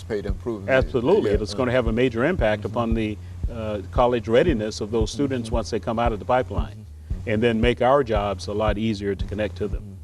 anticipate improving? Absolutely. It's going to have a major impact upon the college readiness of those students once they come out of the pipeline, and then make our jobs a lot easier to connect to them.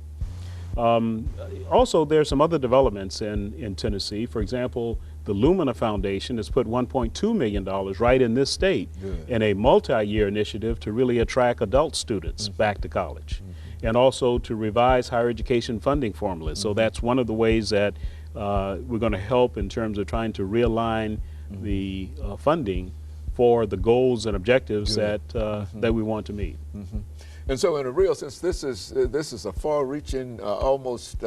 Also, there's some other developments in Tennessee. For example, the Lumina Foundation has put $1.2 million right in this state in a multi-year initiative to really attract adult students back to college, and also to revise higher education funding formulas. So that's one of the ways that we're going to help in terms of trying to realign the funding for the goals and objectives that we want to meet. And so, in a real sense, this is a far-reaching, almost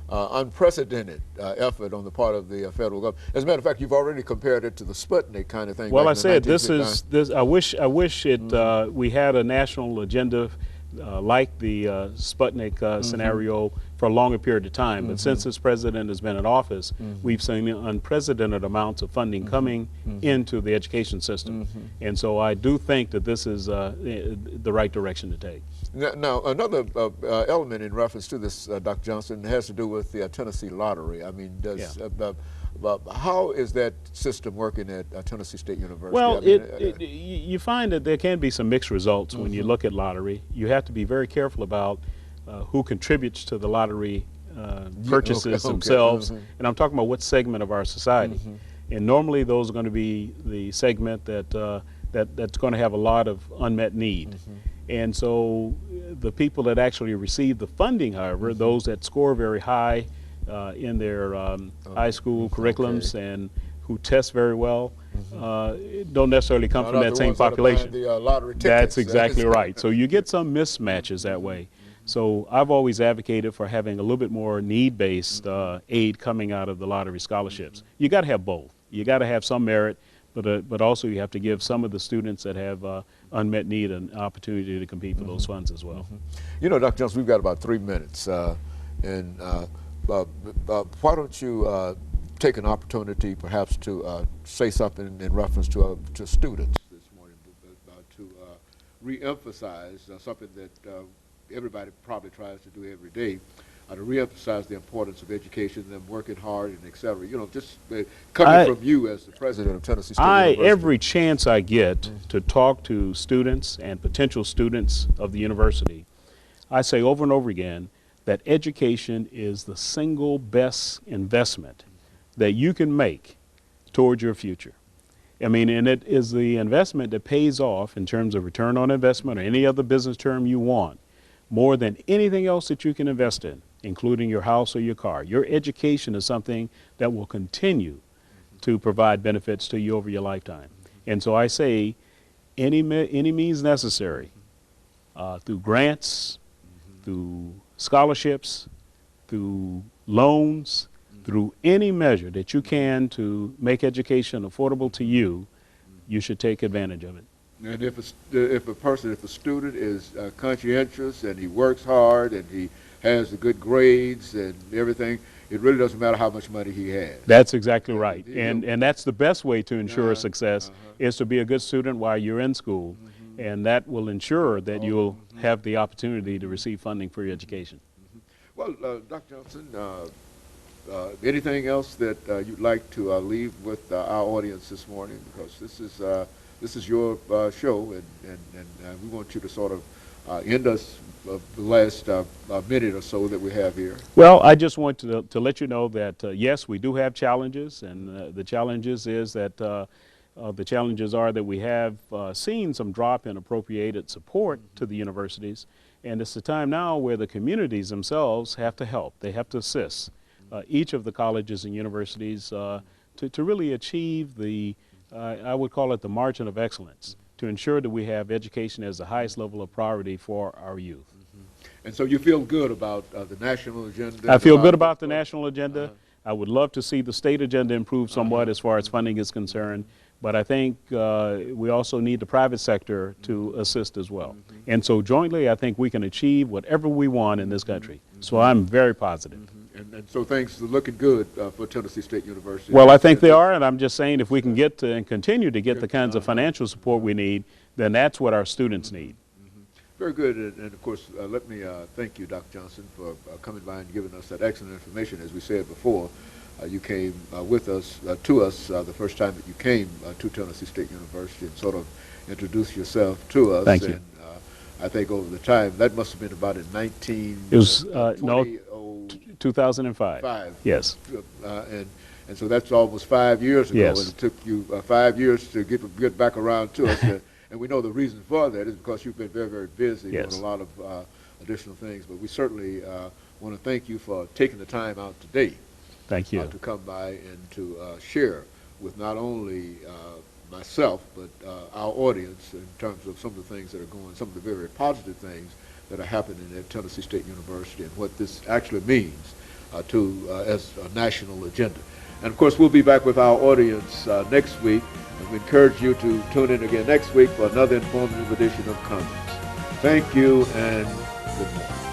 unprecedented effort on the part of the federal government. As a matter of fact, you've already compared it to the Sputnik kind of thing. Well, I said this. I wish it we had a national agenda like the Sputnik scenario for a longer period of time. But since this president has been in office, we've seen unprecedented amounts of funding coming into the education system. And so I do think that this is the right direction to take. Now another element in reference to this, Dr. Johnson, has to do with the Tennessee lottery. I mean, how is that system working at Tennessee State University? Well, you find that there can be some mixed results when you look at lottery. You have to be very careful about who contributes to the lottery purchases themselves, and I'm talking about what segment of our society. And normally those are going to be the segment that's going to have a lot of unmet need. And so the people that actually receive the funding, however, those that score very high in their high school curriculums and who test very well, don't necessarily come from that same population. That's exactly right. So you get some mismatches that way. So I've always advocated for having a little bit more need-based aid coming out of the lottery scholarships. You got to have both. You got to have some merit, but also you have to give some of the students that have unmet need an opportunity to compete for those funds as well. You know, Dr. Johnson, we've got about 3 minutes, and why don't you take an opportunity perhaps to say something in reference to students this morning, to re-emphasize something that everybody probably tries to do every day, to re-emphasize the importance of education, them working hard and et cetera. You know, just coming from you as the president of Tennessee State University. Every chance I get to talk to students and potential students of the university, I say over and over again that education is the single best investment that you can make towards your future. I mean, and it is the investment that pays off in terms of return on investment or any other business term you want, more than anything else that you can invest in, including your house or your car. Your education is something that will continue to provide benefits to you over your lifetime. And so I say any means necessary, through grants, through scholarships, through loans, through any measure that you can to make education affordable to you, you should take advantage of it. And if a student is conscientious and he works hard and he has the good grades and everything, it really doesn't matter how much money he has. That's exactly right. And that's the best way to ensure success is to be a good student while you're in school. And that will ensure that you'll have the opportunity to receive funding for your education. Well, Dr. Johnson, anything else that you'd like to leave with our audience this morning? Because this is your show, and we want you to sort of end us the last minute or so that we have here. Well, I just want to let you know that yes, we do have challenges, and the challenges is that the challenges are that we have seen some drop in appropriated support to the universities, and it's the time now where the communities themselves have to help. They have to assist each of the colleges and universities to really achieve the, I would call it the margin of excellence, to ensure that we have education as the highest level of priority for our youth. And so you feel good about the national agenda? I feel good about the national agenda. I would love to see the state agenda improve somewhat as far as funding is concerned. But I think we also need the private sector to assist as well. And so jointly, I think we can achieve whatever we want in this country. So I'm very positive. And so things are looking good for Tennessee State University. Well, I think they are, and I'm just saying if we can get to and continue to get the kinds of financial support we need, then that's what our students need. Very good, and of course, let me thank you, Dr. Johnson, for coming by and giving us that excellent information. As we said before, you came with us, to us, the first time that you came to Tennessee State University and sort of introduced yourself to us. Thank you. And I think over the time, that must have been about in 19... It was, no, 2005. Yes. And so that's almost 5 years ago. Yes. And it took you 5 years to get back around to us. And we know the reason for that is because you've been very, very busy Yes. doing a lot of additional things. But we certainly want to thank you for taking the time out today. Thank you. To come by and to share with not only myself, but our audience in terms of some of the things that are going, some of the very positive things that are happening at Tennessee State University and what this actually means as a national agenda. And of course, we'll be back with our audience next week, and we encourage you to tune in again next week for another informative edition of Comments. Thank you and good morning.